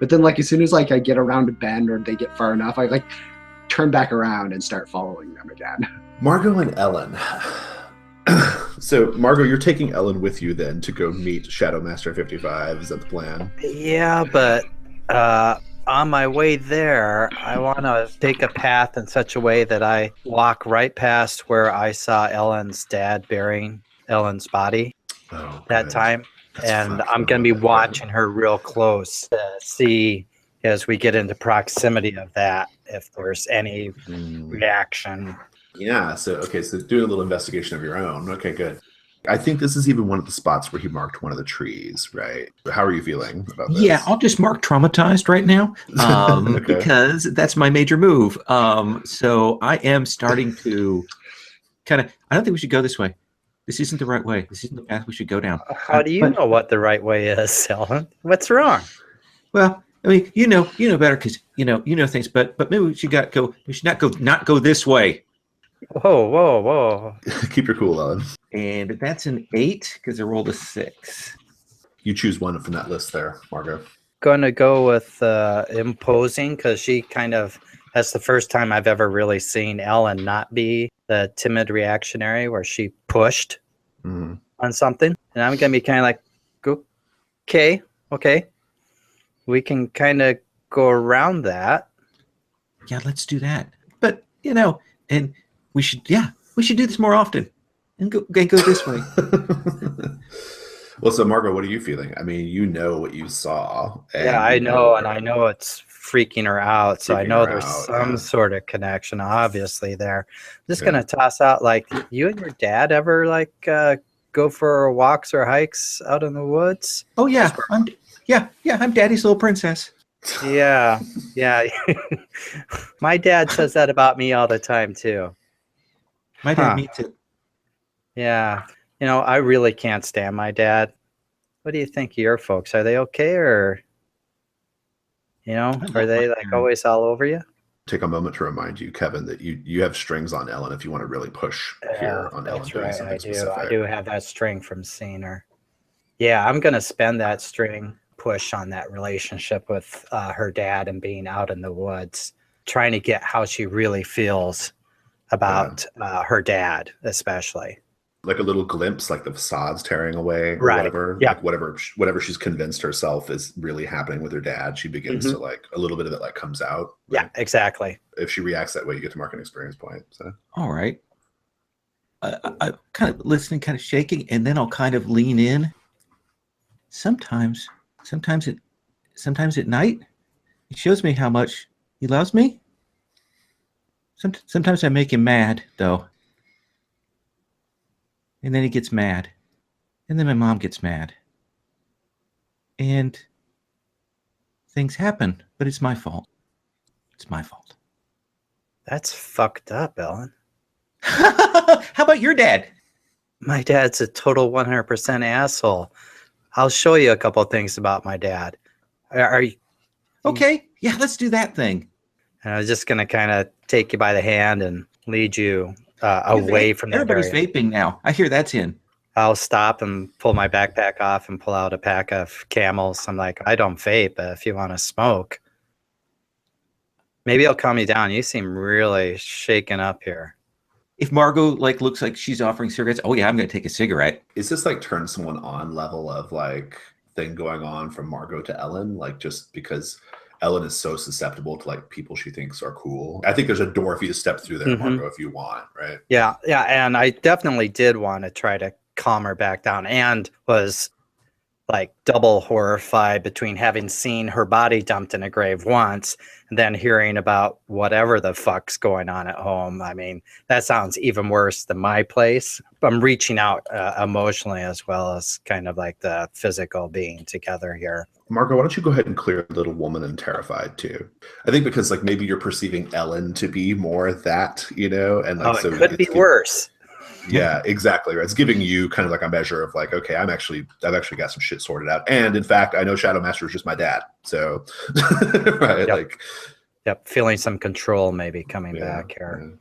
But then like as soon as like I get around a bend or they get far enough, I like turn back around and start following them again. Margot and Ellen. So, Margot, you're taking Ellen with you then to go meet Shadow Master 55. Is that the plan? Yeah, but on my way there, I want to take a path in such a way that I walk right past where I saw Ellen's dad burying Ellen's body that time. And I'm going to be watching her real close to see as we get into proximity of that if there's any reaction. Yeah, so doing a little investigation of your own. Okay, good. I think this is even one of the spots where he marked one of the trees, right? How are you feeling about this? Yeah, I'll just mark traumatized right now because that's my major move. So I am starting to kind of, I don't think we should go this way. This isn't the right way. This isn't the path we should go down. How do you know what the right way is, Ellen? What's wrong? Well, I mean, you know better because you know things. But maybe we should go. We should not go this way. Whoa! Keep your cool, Ellen. And that's an 8 because I rolled a 6. You choose one from that list there, Margot. Going to go with imposing because she kind of. That's the first time I've ever really seen Ellen not be the timid reactionary where she pushed on something. And I'm going to be kind of like, okay. We can kind of go around that. Yeah, let's do that. But, and we should do this more often and go this way. Well, so Margot, what are you feeling? I mean, you know what you saw. Yeah, I know, and I know it's freaking her out. So I know there's some sort of connection, obviously, there. I'm just going to toss out, like, you and your dad ever, like, go for walks or hikes out in the woods? Oh, yeah. I'm Daddy's little princess. Yeah. My dad says that about me all the time, too. My dad meets it. Yeah. I really can't stand my dad. What do you think of your folks? Are they okay or, are they like always all over you? Take a moment to remind you, Kevin, that you have strings on Ellen if you want to really push here on Ellen. That's right, I do. I do have that string from seeing her. Yeah, I'm going to spend that string push on that relationship with her dad and being out in the woods, trying to get how she really feels about her dad, especially. Like a little glimpse, like the facade's tearing away or whatever. Yeah. Like whatever she's convinced herself is really happening with her dad, she begins to like a little bit of it like comes out. Right? Yeah, exactly. If she reacts that way, you get to mark an experience point. So all right. I kind of listening, kind of shaking, and then I'll kind of lean in. Sometimes at night, he shows me how much he loves me. Sometimes I make him mad, though. And then he gets mad. And then my mom gets mad. And things happen, but it's my fault. It's my fault. That's fucked up, Ellen. How about your dad? My dad's a total 100% asshole. I'll show you a couple of things about my dad. Are you okay? Yeah, let's do that thing. And I was just going to kind of take you by the hand and lead you away from that area. Everybody's vaping now. I hear that's in. I'll stop and pull my backpack off and pull out a pack of Camels. I'm like, I don't vape, but if you want to smoke, maybe I'll calm you down. You seem really shaken up here. If Margot looks like she's offering cigarettes, oh yeah, I'm going to take a cigarette. Is this like turn someone on level of like thing going on from Margot to Ellen? Like just because Ellen is so susceptible to like people she thinks are cool. I think there's a door for you to step through there, Margot, if you want, right? Yeah. And I definitely did want to try to calm her back down and was like double horrified between having seen her body dumped in a grave once and then hearing about whatever the fuck's going on at home. I mean, that sounds even worse than my place. I'm reaching out emotionally as well as kind of like the physical being together here. Margot, why don't you go ahead and clear Little Woman and Terrified too? I think because like maybe you're perceiving Ellen to be more that, and like it could be worse. Yeah, exactly. Right. It's giving you kind of like a measure of like, okay, I've actually got some shit sorted out. And in fact, I know Shadow Master is just my dad. So right. Yep. Feeling some control maybe coming back here. Yeah.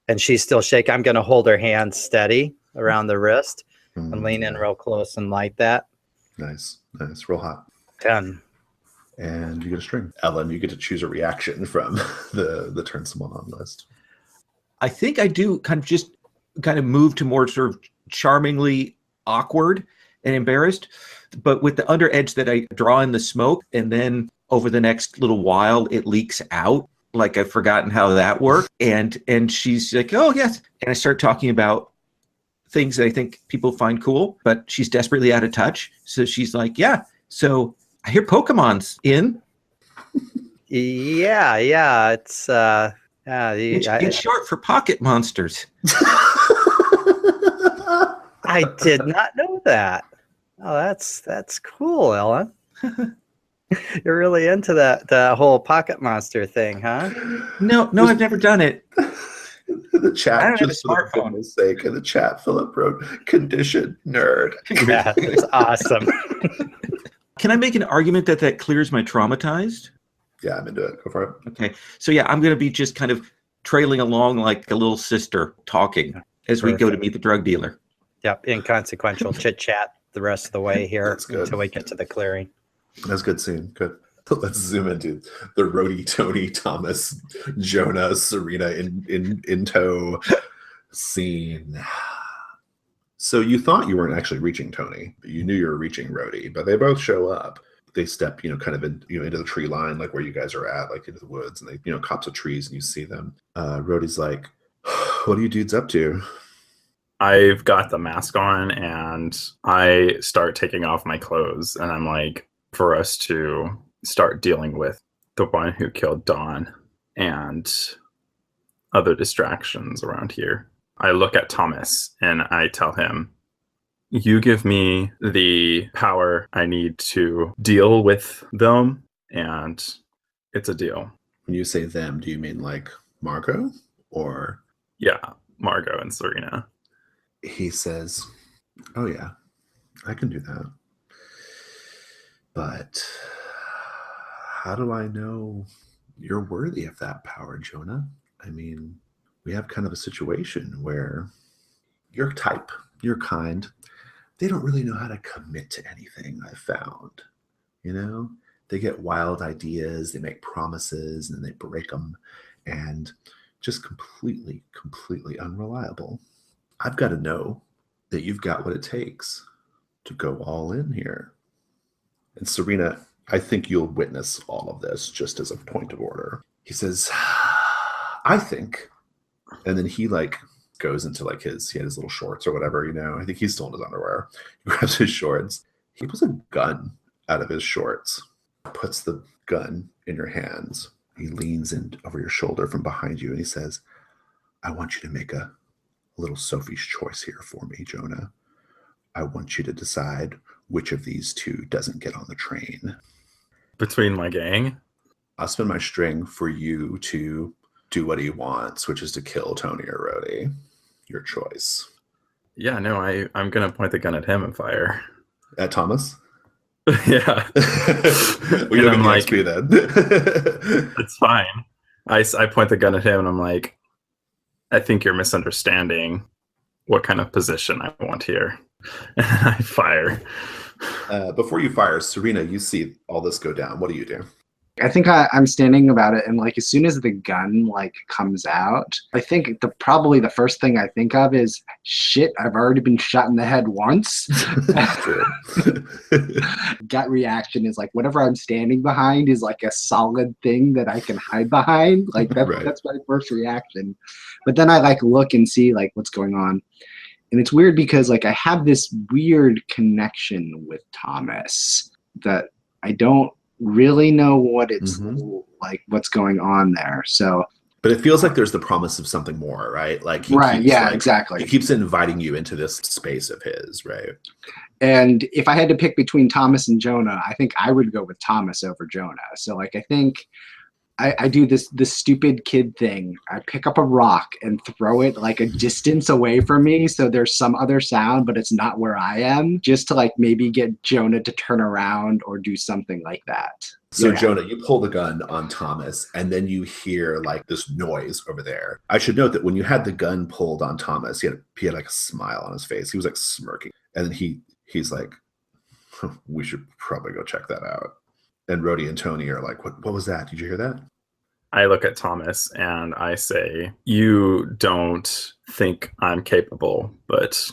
And she's still shaking. I'm gonna hold her hand steady around the wrist and lean in real close and light that. Nice. Real hot. 10. And you get a string. Ellen, you get to choose a reaction from the turn someone on list. I think I do kind of move to more sort of charmingly awkward and embarrassed, but with the under edge that I draw in the smoke, and then over the next little while it leaks out. Like I've forgotten how that worked. And she's like, oh yes. And I start talking about things that I think people find cool, but she's desperately out of touch. So she's like, yeah, so I hear Pokemon's in. Yeah, it's It's short for pocket monsters. I did not know that. Oh, that's cool, Ellen. You're really into that whole pocket monster thing, huh? No, I've never done it. The chat, I don't have a just for smartphone. goodness sake, in the chat, Philip wrote, conditioned nerd. Yeah, it's awesome. Can I make an argument that clears my traumatized? Yeah, I'm into it. Go for it. Okay. So yeah, I'm going to be just kind of trailing along like a little sister talking as we go to meet the drug dealer. Yep, inconsequential chit-chat the rest of the way here until we get to the clearing. That's a good scene. Good. Let's zoom into the Rhodey, Tony, Thomas, Jonah, Serena in tow scene. So you thought you weren't actually reaching Tony, but you knew you were reaching Rhodey, but they both show up. They step, kind of into the tree line, like where you guys are at, like into the woods, and they, copse of trees, and you see them. Rhodey's like, what are you dudes up to? I've got the mask on, and I start taking off my clothes, and I'm like, for us to start dealing with the one who killed Dawn and other distractions around here. I look at Thomas and I tell him, you give me the power I need to deal with them, and it's a deal. When you say them, do you mean like Margot or? Yeah, Margot and Serena. He says, oh yeah, I can do that. But how do I know you're worthy of that power, Jonah? I mean, we have kind of a situation where your type, your kind, they don't really know how to commit to anything, I've found. They get wild ideas, they make promises, and then they break them, and just completely unreliable. I've got to know that you've got what it takes to go all in here. And Serena, I think you'll witness all of this just as a point of order. He says, I think, and then he goes into he had his little shorts or whatever, I think he's still in his underwear. He grabs his shorts. He pulls a gun out of his shorts, puts the gun in your hands. He leans in over your shoulder from behind you and he says, I want you to make a little Sophie's choice here for me, Jonah. I want you to decide which of these two doesn't get on the train. Between my gang? I'll spend my string for you to do what he wants, which is to kill Tony or Rhodey. Your choice. Yeah, no, I'm going to point the gun at him and fire. At Thomas? Yeah. Well, you don't get XP then. It's fine. I point the gun at him and I'm like, I think you're misunderstanding what kind of position I want here. And I fire. Before you fire, Serena, you see all this go down. What do you do? I think I'm standing about it, and as soon as the gun comes out, I think probably the first thing I think of is shit. I've already been shot in the head once. Gut reaction is whatever I'm standing behind is a solid thing that I can hide behind. That's my first reaction. But then I look and see what's going on. And it's weird because I have this weird connection with Thomas that I don't really know what it's what's going on there. So, but it feels like there's the promise of something more, right? Exactly. He keeps inviting you into this space of his, right? And if I had to pick between Thomas and Jonah, I think I would go with Thomas over Jonah. So I think I do this stupid kid thing. I pick up a rock and throw it a distance away from me, so there's some other sound, but it's not where I am, just to maybe get Jonah to turn around or do something like that. So Jonah, you pull the gun on Thomas, and then you hear this noise over there. I should note that when you had the gun pulled on Thomas, he had a smile on his face. He was smirking, and then he's like, "We should probably go check that out." And Rhodey and Tony are like, what was that? Did you hear that? I look at Thomas and I say, you don't think I'm capable, but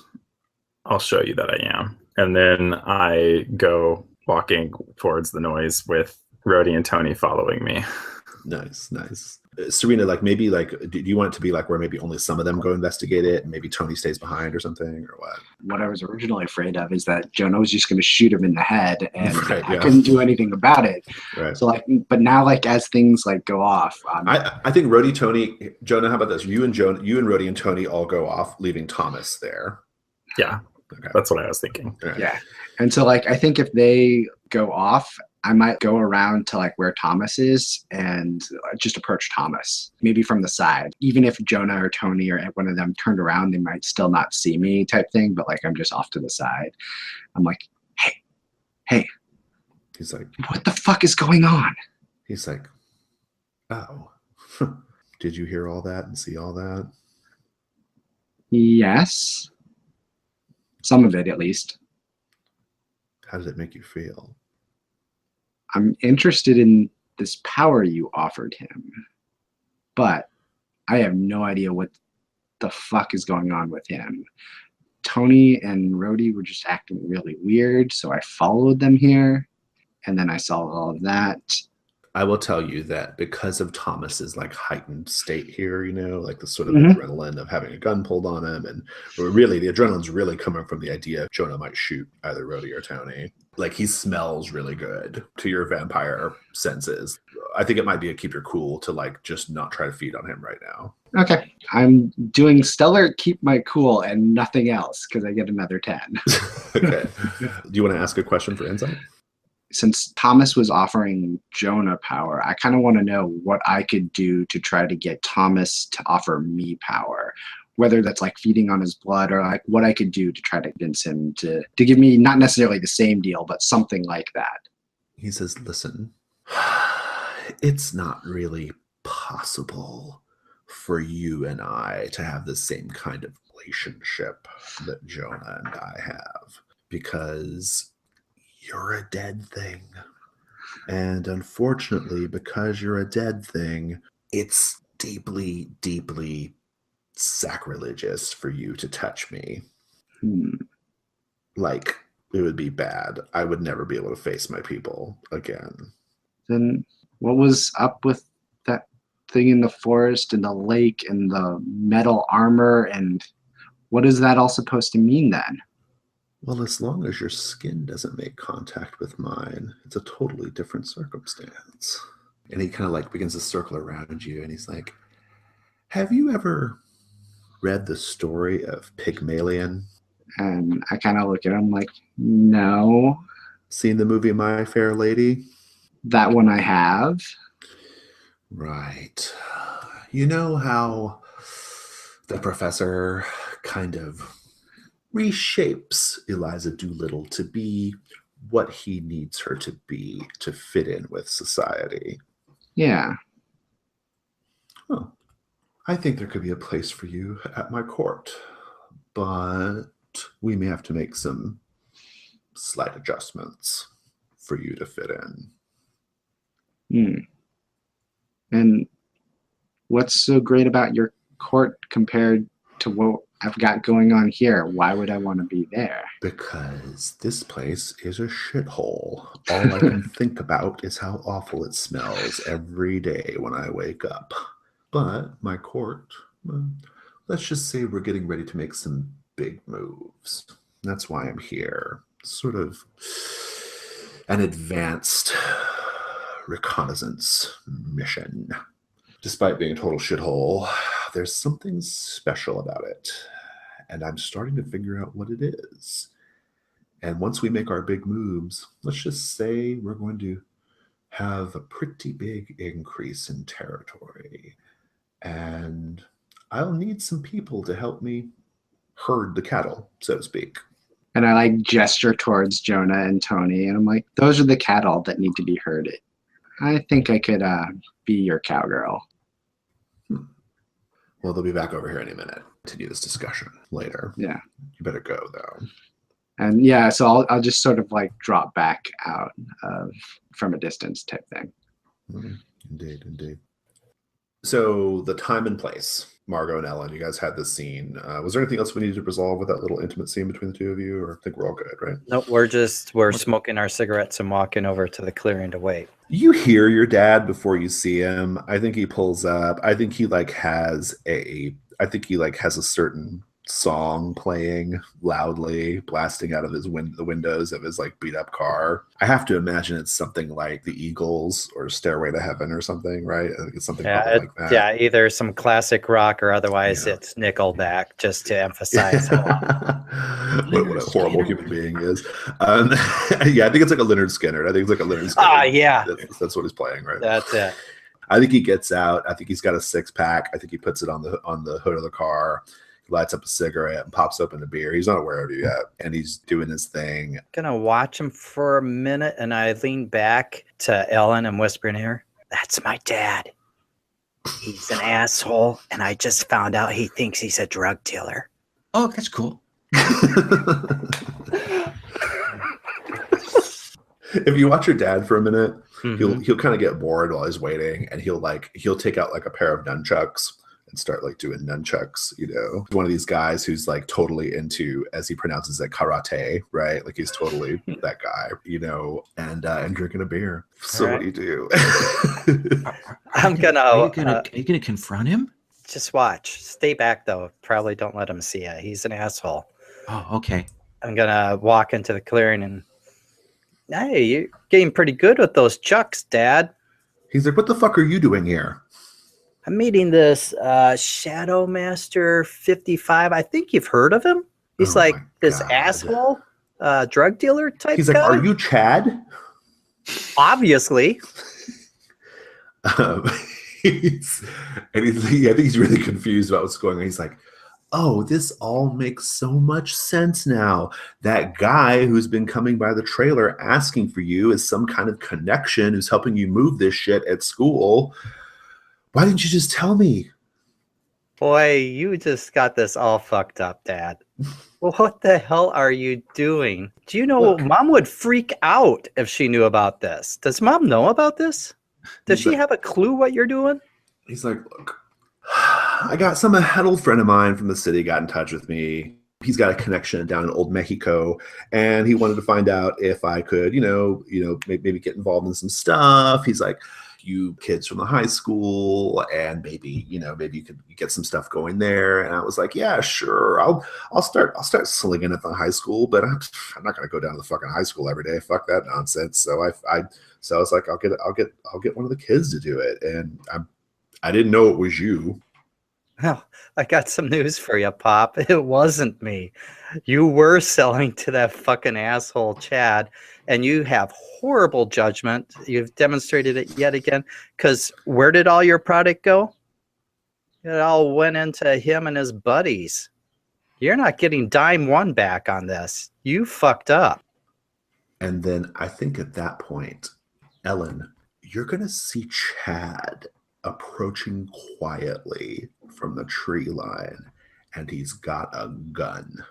I'll show you that I am. And then I go walking towards the noise with Rhodey and Tony following me. Nice. Serena, like maybe like, do you want it to be like where maybe only some of them go investigate it and maybe Tony stays behind or something, or what? What I was originally afraid of is that Jonah was just going to shoot him in the head, and Right, I couldn't do anything about it. Right. So like, but now like as things like go off, I think Rhodey, Tony, Jonah. How about this? You and Rhodey and Tony all go off, leaving Thomas there. Yeah, okay. That's what I was thinking. Right. Yeah, and so like I think if they go off, I might go around to like where Thomas is and just approach Thomas, maybe from the side. Even if Jonah or Tony or one of them turned around, they might still not see me type thing, but like I'm just off to the side. I'm like, hey. He's like, what the fuck is going on? He's like, oh, did you hear all that and see all that? Yes. Some of it, at least. How does it make you feel? I'm interested in this power you offered him, but I have no idea what the fuck is going on with him. Tony and Rhodey were just acting really weird, so I followed them here, and then I saw all of that. I will tell you that because of Thomas's like heightened state here, you know, like the sort of adrenaline of having a gun pulled on him, and really the adrenaline's really coming from the idea Jonah might shoot either Rhodey or Tony. Like he smells really good to your vampire senses. I think it might be a keep your cool to like just not try to feed on him right now. Okay, I'm doing stellar keep my cool and nothing else because I get another 10. Okay. Do you want to ask a question for insight? Since Thomas was offering Jonah power, I kind of want to know what I could do to try to get Thomas to offer me power, whether that's like feeding on his blood or like what I could do to try to convince him to give me not necessarily the same deal, but something like that. He says, listen, it's not really possible for you and I to have the same kind of relationship that Jonah and I have, because you're a dead thing. And unfortunately, because you're a dead thing, it's deeply, deeply sacrilegious for you to touch me. Like, it would be bad. I would never be able to face my people again. Then what was up with that thing in the forest and the lake and the metal armor, and what is that all supposed to mean then? Well, as long as your skin doesn't make contact with mine, it's a totally different circumstance. And he kind of like begins to circle around you, and he's like, have you ever read the story of Pygmalion? And I kind of look at him like, no. Seen the movie My Fair Lady? That one I have. Right. You know how the professor kind of reshapes Eliza Doolittle to be what he needs her to be to fit in with society? Yeah. Oh, I think there could be a place for you at my court, but we may have to make some slight adjustments for you to fit in. And what's so great about your court compared to what I've got going on here? Why would I want to be there? Because this place is a shithole. All I can think about is how awful it smells every day when I wake up. But my court, well, let's just say we're getting ready to make some big moves. That's why I'm here. Sort of an advanced reconnaissance mission. Despite being a total shithole, there's something special about it. And I'm starting to figure out what it is. And once we make our big moves, let's just say we're going to have a pretty big increase in territory. And I'll need some people to help me herd the cattle, so to speak. And I like gesture towards Jonah and Tony, and I'm like, those are the cattle that need to be herded. I think I could be your cowgirl. Well, they'll be back over here any minute. Continue this discussion later. Yeah. You better go, though. And yeah, so I'll just sort of like drop back out from a distance type thing. Indeed. So the time and place, Margot and Ellen, you guys had this scene. Was there anything else we needed to resolve with that little intimate scene between the two of you, or I think we're all good, right? No, we're smoking our cigarettes and walking over to the clearing to wait. You hear your dad before you see him. I think he pulls up. I think he has a certain song playing loudly, blasting out of the windows of his like beat up car. I have to imagine it's something like the Eagles or Stairway to Heaven or something, right? I think it's something like that. Yeah, either some classic rock or otherwise it's Nickelback, just to emphasize what a horrible human being is. Yeah, I think it's like a Lynyrd Skynyrd. Yeah. That's what he's playing, right? That's it. I think he gets out. I think he's got a 6-pack. I think he puts it on the hood of the car. Lights up a cigarette and pops open a beer. He's not aware of you yet, and he's doing his thing. Gonna watch him for a minute, and I lean back to Ellen and whisper in her, "That's my dad. He's an asshole, and I just found out he thinks he's a drug dealer." Oh, that's cool. If you watch your dad for a minute, he'll kind of get bored while he's waiting, and he'll take out like a pair of nunchucks and start like doing nunchucks, one of these guys who's like totally into, as he pronounces it, karate, right? Like he's totally that guy, and drinking a beer. So What do you do? Are you gonna confront him? Just watch. Stay back though. Probably don't let him see you. He's an asshole. Oh, okay. I'm gonna walk into the clearing and, hey, you're getting pretty good with those chucks, Dad. He's like, what the fuck are you doing here? I'm meeting this Shadow Master 55. I think you've heard of him. He's this asshole drug dealer type He's guy. Like, are you Chad? Obviously. I think he's really confused about what's going on. He's like, oh, this all makes so much sense now. That guy who's been coming by the trailer asking for you is some kind of connection who's helping you move this shit at school. Why didn't you just tell me? Boy, you just got this all fucked up, Dad. Well, what the hell are you doing? Do you know Mom would freak out if she knew about this? Does Mom know about this? Does she have a clue what you're doing? He's like, look, I got some old friend of mine from the city got in touch with me. He's got a connection down in Old Mexico, and he wanted to find out if I could, maybe get involved in some stuff. He's like, you kids from the high school, and maybe you could get some stuff going there. And I was like, yeah, sure, I'll start slinging at the high school, but I'm not gonna go down to the fucking high school every day. Fuck that nonsense. So I was like, I'll get one of the kids to do it, and I didn't know it was you. Well, I got some news for you, Pop. It wasn't me. You were selling to that fucking asshole Chad, and you have horrible judgment. You've demonstrated it yet again, because where did all your product go? It all went into him and his buddies. You're not getting dime one back on this. You fucked up. And then I think at that point, Ellen, you're going to see Chad approaching quietly from the tree line, and he's got a gun.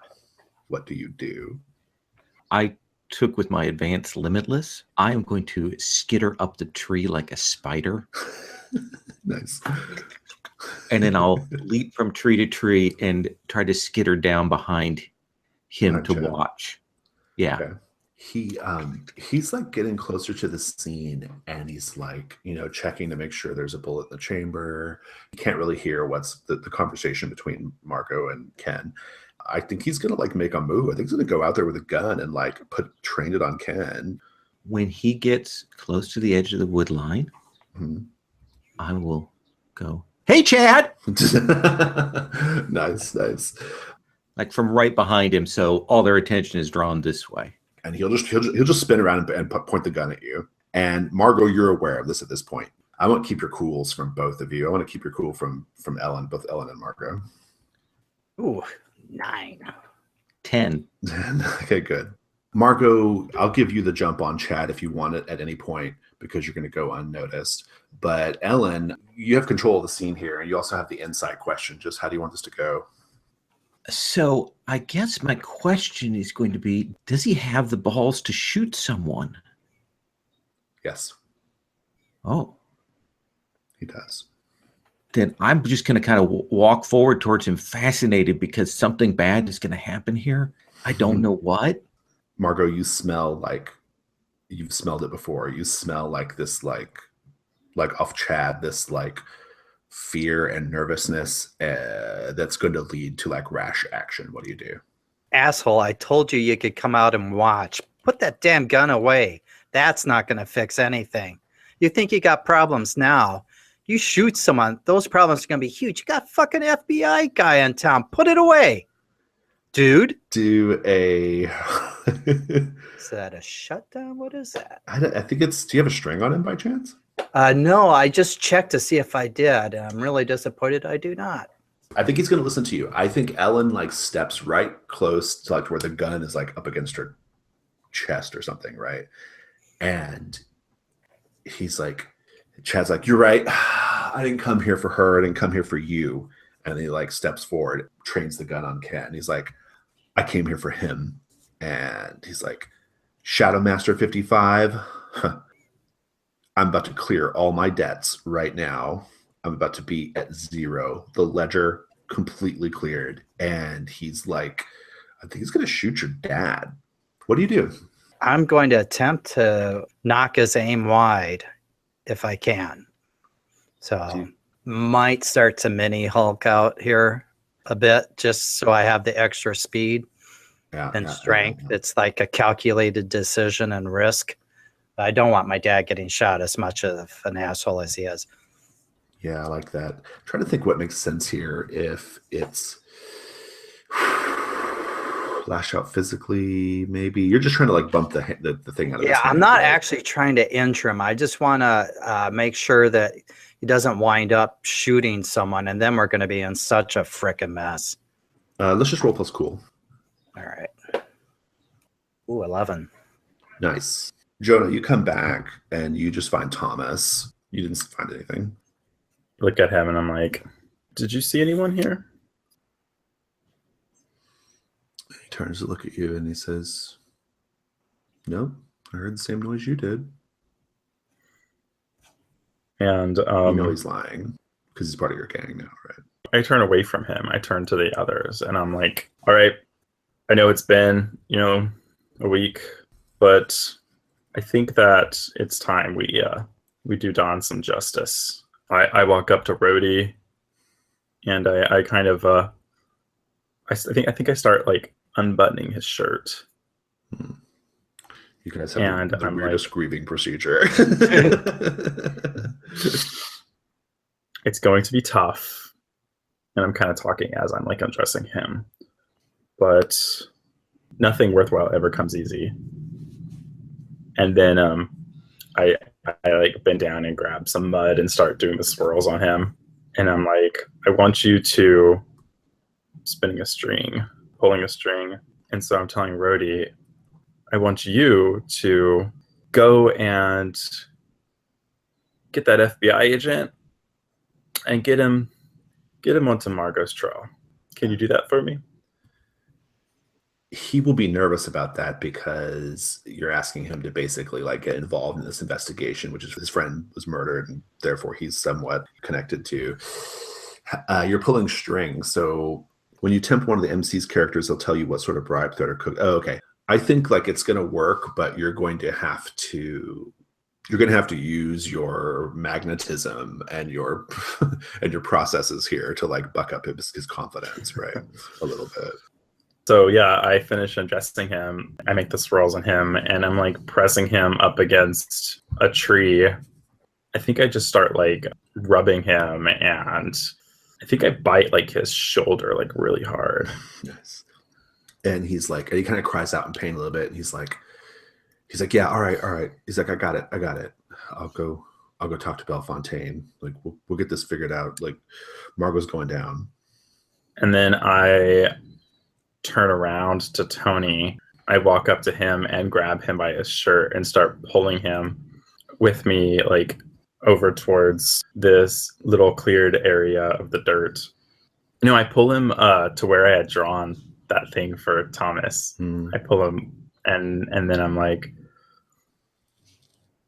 What do you do? I took with my advanced limitless. I am going to skitter up the tree like a spider. Nice. And then I'll leap from tree to tree and try to skitter down behind him to watch. Yeah. Okay. He's like getting closer to the scene, and he's like, checking to make sure there's a bullet in the chamber. You can't really hear what's the conversation between Margot and Ken. I think he's gonna like make a move. I think he's gonna go out there with a gun and like train it on Ken. When he gets close to the edge of the wood line, I will go, "Hey, Chad!" Nice. Like from right behind him, so all their attention is drawn this way. And he'll just spin around and point the gun at you. And Margot, you're aware of this at this point. I won't keep your cools from both of you. I want to keep your cool from Ellen, both Ellen and Margot. Ooh, 9. 10. Okay, good. Margot, I'll give you the jump on Chad if you want it at any point, because you're going to go unnoticed. But Ellen, you have control of the scene here, and you also have the insight question. Just how do you want this to go? So I guess my question is going to be, does he have the balls to shoot someone? Yes. Oh. He does. Then I'm just going to kind of walk forward towards him, fascinated, because something bad is going to happen here. I don't know what. Margot, you smell like you've smelled it before. You smell like this, like off Chad, this like fear and nervousness that's going to lead to like rash action. What do you do? Asshole, I told you you could come out and watch. Put that damn gun away. That's not going to fix anything. You think you got problems now. You shoot someone, those problems are going to be huge. You got fucking FBI guy in town. Put it away. Dude. Do a... Is that a shutdown? What is that? I think it's... Do you have a string on him by chance? No, I just checked to see if I did. I'm really disappointed I do not. I think he's going to listen to you. I think Ellen like steps right close to like where the gun is like up against her chest or something, right? And he's like, Chad's like, you're right. I didn't come here for her. I didn't come here for you. And he like steps forward, trains the gun on Ken. And he's like, I came here for him. And he's like, Shadow Master 55. I'm about to clear all my debts right now. I'm about to be at 0. The ledger completely cleared. And he's like, I think he's going to shoot your dad. What do you do? I'm going to attempt to knock his aim wide if I can. So might start to mini Hulk out here a bit just so I have the extra speed and strength. It's like a calculated decision and risk. I don't want my dad getting shot as much of an asshole as he is. Yeah, I like that. I'm trying to think what makes sense here. If it's lash out physically, maybe you're just trying to like bump the thing out of his hand. I'm not actually trying to injure him. I just want to make sure that he doesn't wind up shooting someone, and then we're going to be in such a frickin' mess. Let's just roll plus cool. All right. Ooh, 11. Nice. Jonah, you come back and you just find Thomas. You didn't find anything. Look at him and I'm like, did you see anyone here? He turns to look at you and he says, no, I heard the same noise you did. And you know he's lying because he's part of your gang now, right? I turn away from him. I turn to the others and I'm like, all right, I know it's been, a week, but I think that it's time we do Don some justice. I walk up to Rhodey and I kind of I think I start like unbuttoning his shirt. You guys have the weirdest grieving procedure. It's going to be tough. And I'm kind of talking as I'm like undressing him. But nothing worthwhile ever comes easy. And then I like bend down and grab some mud and start doing the swirls on him. And I'm like, I want you to spinning a string, pulling a string. And so I'm telling Rhodey, I want you to go and get that FBI agent and get him onto Margot's trail. Can you do that for me? He will be nervous about that because you're asking him to basically like get involved in this investigation, which is his friend was murdered and therefore he's somewhat connected to. You're pulling strings. So when you tempt one of the MC's characters, they'll tell you what sort of bribe, threat, or cook. Oh, okay. I think like it's going to work, but you're going to have to use your magnetism and your and your processes here to like buck up his confidence, right? A little bit. So yeah, I finish undressing him. I make the swirls on him and I'm like pressing him up against a tree. I think I just start like rubbing him and I think I bite like his shoulder like really hard. Nice. And he kind of cries out in pain a little bit. And he's like, yeah, all right. He's like, I got it. I'll go talk to Bellefontaine. Like, we'll get this figured out. Like, Margot's going down. And then I turn around to Tony. I walk up to him and grab him by his shirt and start pulling him with me, like, over towards this little cleared area of the dirt. I pull him to where I had drawn that thing for Thomas. I pull him, and then I'm like,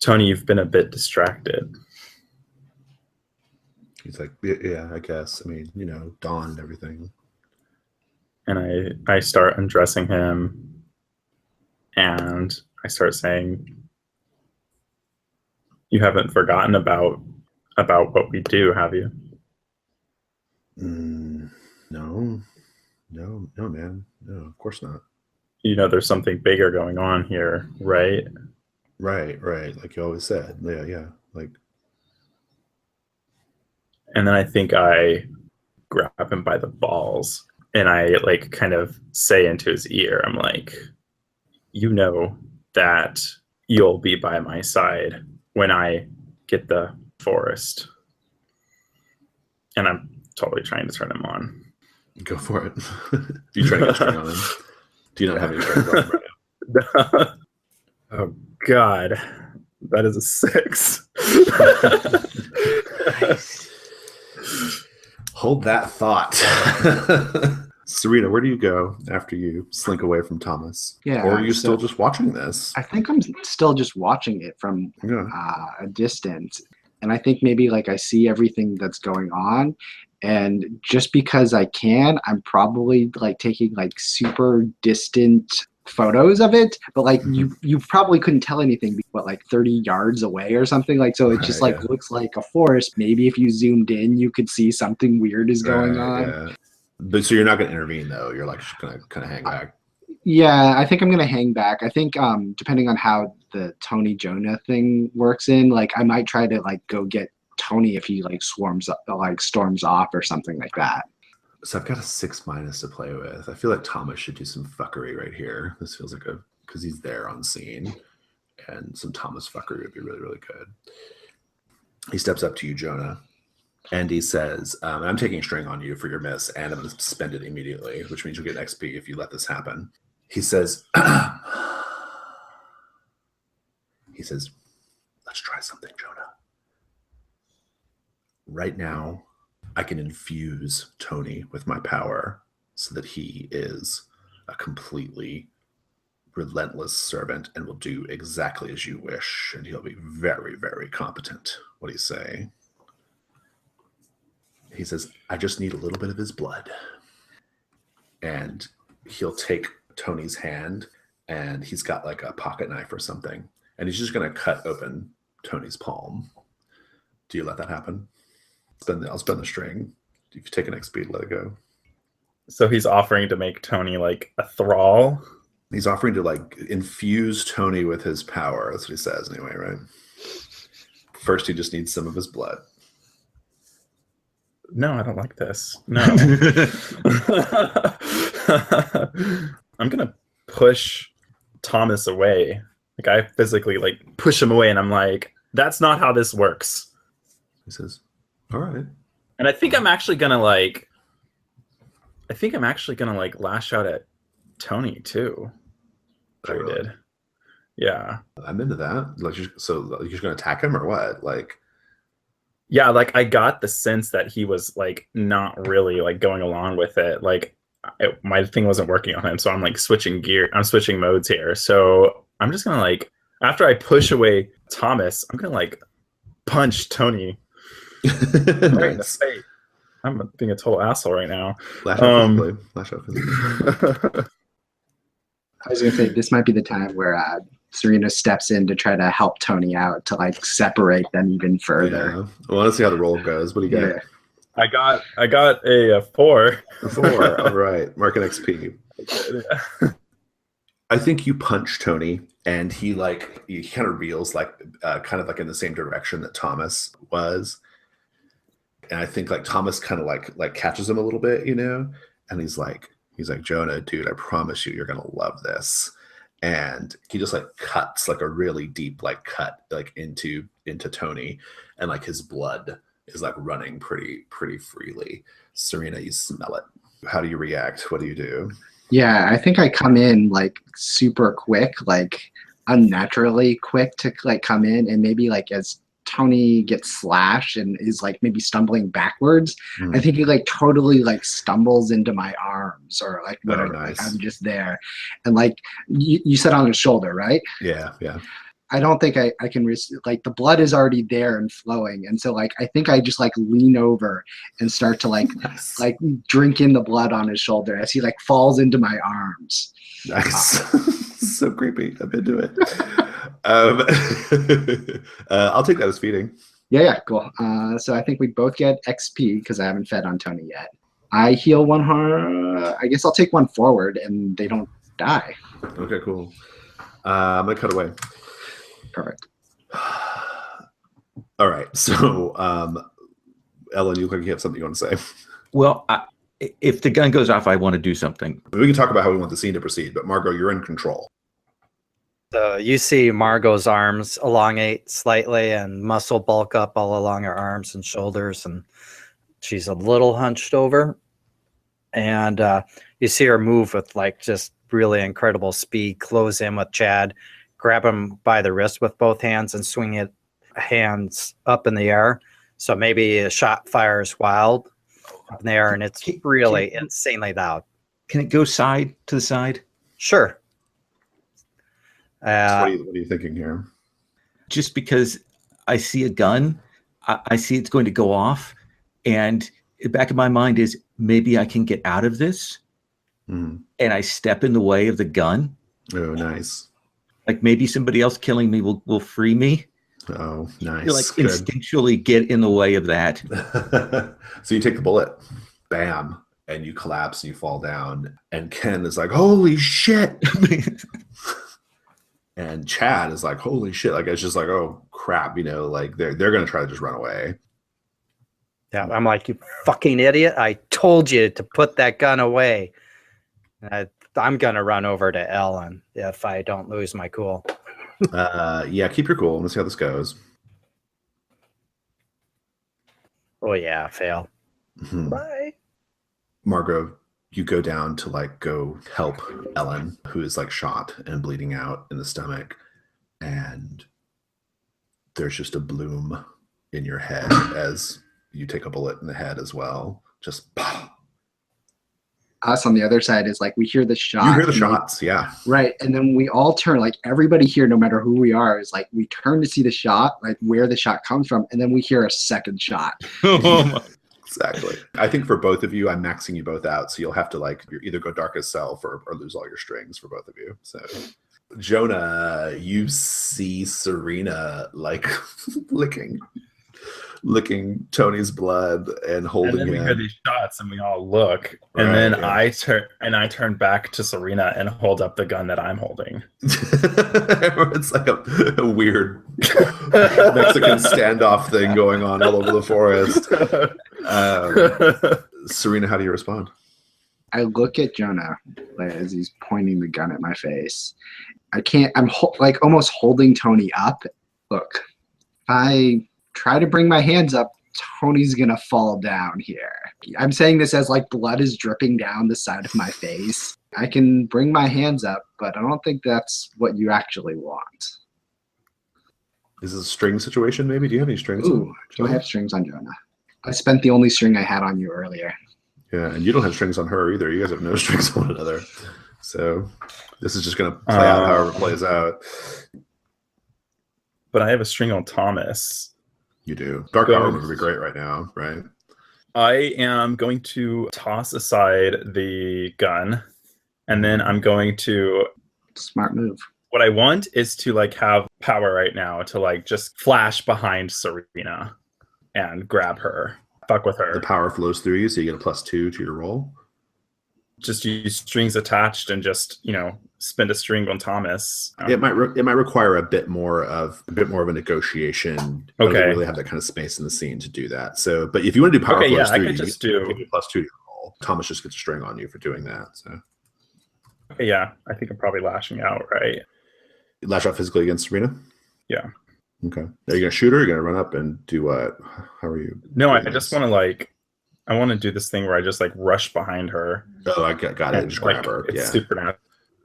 Tony, you've been a bit distracted. He's like, yeah, I guess. I mean, Dawn and everything. And I start undressing him, and I start saying, you haven't forgotten about what we do, have you? No, man. No, of course not. There's something bigger going on here, right? Right. Like you always said. Yeah. Like. And then I think I grab him by the balls and I like kind of say into his ear, I'm like, that you'll be by my side when I get the forest. And I'm totally trying to turn him on. Go for it. You trying to get string on him? Do you not have any strings on him right now? Oh God, that is a 6. Nice. Hold that thought. Serena, where do you go after you slink away from Thomas? Yeah, or are you still just watching this? I think I'm still just watching it from a distance. And I think maybe like I see everything that's going on. And just because I can, I'm probably like taking like super distant photos of it. But like you probably couldn't tell anything but like 30 yards away or something. Like so it just like looks like a forest. Maybe if you zoomed in, you could see something weird is going on. Yeah. But so you're not going to intervene though. You're like just going to kind of hang back. Yeah, I think I'm going to hang back. I think depending on how the Tony Jonah thing works in, like I might try to like go get Tony if he like storms off or something like that. So I've got a 6- to play with. I feel like Thomas should do some fuckery right here. This feels like because he's there on scene, and some Thomas fuckery would be really, really good. He steps up to you, Jonah, and he says, I'm taking string on you for your miss, and I'm going to spend it immediately, which means you'll get an XP if you let this happen. He says, let's try something, Jonah. Right now, I can infuse Tony with my power so that he is a completely relentless servant and will do exactly as you wish, and he'll be very, very competent. What do you say? He says, I just need a little bit of his blood. And he'll take Tony's hand, and he's got like a pocket knife or something, and he's just going to cut open Tony's palm. Do you let that happen? I'll spend the string. If you take an XP, let it go. So he's offering to make Tony like a thrall? He's offering to like infuse Tony with his power. That's what he says anyway, right? First, he just needs some of his blood. No, I don't like this. No. I'm going to push Thomas away. Like I physically like push him away, and I'm like, that's not how this works. He says, all right. And I think I'm actually going to like lash out at Tony too. Oh, really? Did. Yeah. I'm into that. Like, so you're just going to attack him or what? Like, yeah, like I got the sense that he was like not really like going along with it. Like my thing wasn't working on him, so I'm like switching modes here. So I'm just gonna like, after I push away Thomas, I'm gonna like punch Tony. Right in the face. I'm being a total asshole right now. Lash out physically. I was gonna say this might be the time where Serena steps in to try to help Tony out to like separate them even further. Yeah. Well, let's see how the roll goes. What do you got? Yeah. I got a 4. A 4. All right. Mark an XP. I think you punch Tony, and he kind of reels kind of like in the same direction that Thomas was. And I think like Thomas kind of like catches him a little bit, and he's like, Jonah, dude, I promise you, you're gonna love this. And he just like cuts like a really deep like cut like into Tony, and like his blood is like running pretty freely. Serena, you smell it. How do you react? What do you do? Yeah, I think I come in like super quick, like unnaturally quick to like come in, and maybe like as Tony gets slashed and is like maybe stumbling backwards, I think he like totally like stumbles into my arms or like whatever. Nice. Like I'm just there, and like you said on his shoulder, right? Yeah. I don't think I can like the blood is already there and flowing, and so like I think I just like lean over and start to like Nice. like drink in the blood on his shoulder as he like falls into my arms. Nice. So creepy. I'm into it. I'll take that as feeding. Yeah, cool. So I think we both get XP because I haven't fed on Tony yet. I heal one harm. I guess I'll take one forward and they don't die. Okay, cool. I'm gonna cut away. Perfect. All right. So, Ellen, you look like you have something you want to say. Well, if the gun goes off, I want to do something. We can talk about how we want the scene to proceed, but Margot, you're in control. So you see Margot's arms elongate slightly and muscle bulk up all along her arms and shoulders, and she's a little hunched over. And you see her move with like just really incredible speed, close in with Chad, grab him by the wrist with both hands and swing it hands up in the air. So maybe a shot fires wild up in the air, and it's really insanely loud. Can it go side to the side? Sure. So what are you thinking here? Just because I see a gun, I see it's going to go off, and the back of my mind is maybe I can get out of this, and I step in the way of the gun. Oh, nice. Like maybe somebody else killing me will free me. Oh, nice. You like instinctually get in the way of that. So you take the bullet, bam, and you collapse and you fall down. And Ken is like, "Holy shit!" And Chad is like, "Holy shit!" Like it's just like, "Oh crap!" You know, like they're gonna try to just run away. Yeah, I'm like, "You fucking idiot! I told you to put that gun away." I'm gonna run over to Ellen if I don't lose my cool. Yeah, keep your cool. Let's see how this goes. Oh yeah, fail. Bye. Margot, you go down to like go help Ellen, who is like shot and bleeding out in the stomach, and there's just a bloom in your head as you take a bullet in the head as well. Just Us on the other side is like we hear the shot. You hear the shots, yeah. Right. And then we all turn, like everybody here, no matter who we are, is like we turn to see the shot, like where the shot comes from, and then we hear a second shot. Exactly. I think for both of you, I'm maxing you both out, so you'll have to like either go dark as self or lose all your strings for both of you. So Jonah, you see Serena like licking Tony's blood and holding and then him. We hear these shots and we all look, and then I turn back to Serena and hold up the gun that I'm holding. It's like a weird Mexican standoff thing going on all over the forest. Serena, how do you respond? I look at Jonah as he's pointing the gun at my face. I'm like almost holding Tony up. Look, if I try to bring my hands up, Tony's gonna fall down here. I'm saying this as like blood is dripping down the side of my face. I can bring my hands up, but I don't think that's what you actually want. Is this a string situation maybe? Do you have any strings? Ooh, do I have strings on Jonah? I spent the only string I had on you earlier. Yeah, and you don't have strings on her either. You guys have no strings on one another. So this is just gonna play out however it plays out. But I have a string on Thomas. You do. Dark Power would be great right now, right? I am going to toss aside the gun, and then I'm going to... Smart move. What I want is to like have power right now to like just flash behind Serena and grab her. Fuck with her. The power flows through you, so you get a +2 to your roll. Just use strings attached and just, spend a string on Thomas. It might require a bit more of a negotiation. Okay. Don't really have that kind of space in the scene to do that. So, but if you want to do power flows through, you just do +2 to your roll. Thomas just gets a string on you for doing that. So, okay, yeah, I think I'm probably lashing out, right? You lash out physically against Serena? Yeah. Okay. Are you gonna shoot her? Or are you gonna run up and do what? How are you? No, I just want to I want to do this thing where I just like rush behind her. Oh, I got it. Just grab her. It's supernatural.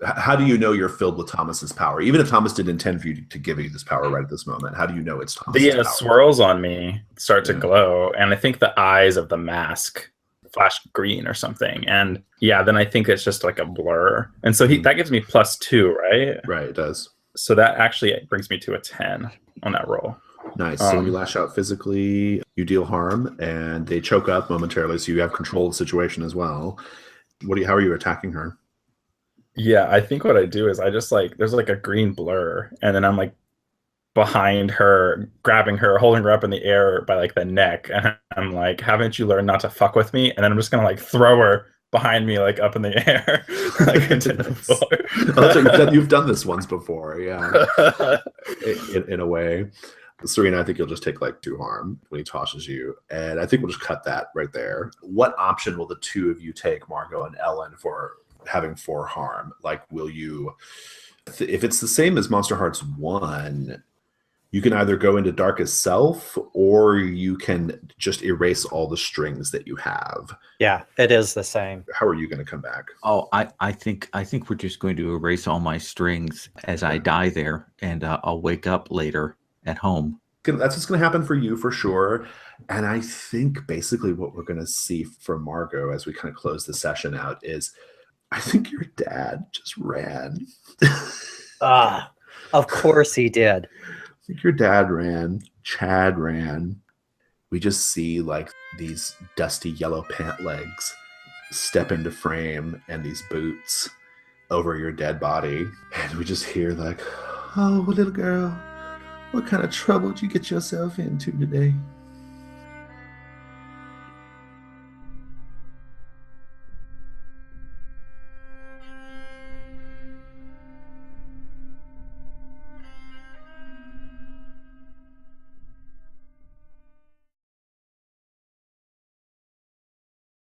How do you know you're filled with Thomas's power? Even if Thomas didn't intend for you to give you this power right at this moment, how do you know it's Thomas's The power? swirls on me start to glow, and I think the eyes of the mask flash green or something. And yeah, then I think it's just like a blur. And so that gives me +2, right? Right, it does. So that actually brings me to a 10 on that roll. Nice. So when you lash out physically, you deal harm, and they choke up momentarily, so you have control of the situation as well. How are you attacking her? Yeah, I think what I do is I just like, there's like a green blur, and then I'm like behind her, grabbing her, holding her up in the air by like the neck, and I'm like, haven't you learned not to fuck with me? And then I'm just gonna like throw her behind me, like up in the air, like into the floor. Oh, that's what you've done this once before, yeah. in a way. Serena, I think you'll just take like 2 harm when he tosses you. And I think we'll just cut that right there. What option will the two of you take, Margot and Ellen, for having 4 harm? Like, will you, if it's the same as Monsterhearts 1, you can either go into Darkest Self, or you can just erase all the strings that you have. Yeah, it is the same. How are you going to come back? Oh, I think we're just going to erase all my strings as I die there, and I'll wake up later at home. That's what's going to happen for you for sure. And I think basically what we're going to see from Margot as we kind of close the session out is, I think your dad just ran. Of course he did. I think your dad ran. Chad ran. We just see like these dusty yellow pant legs step into frame, and these boots over your dead body. And we just hear like, oh, little girl, what kind of trouble did you get yourself into today?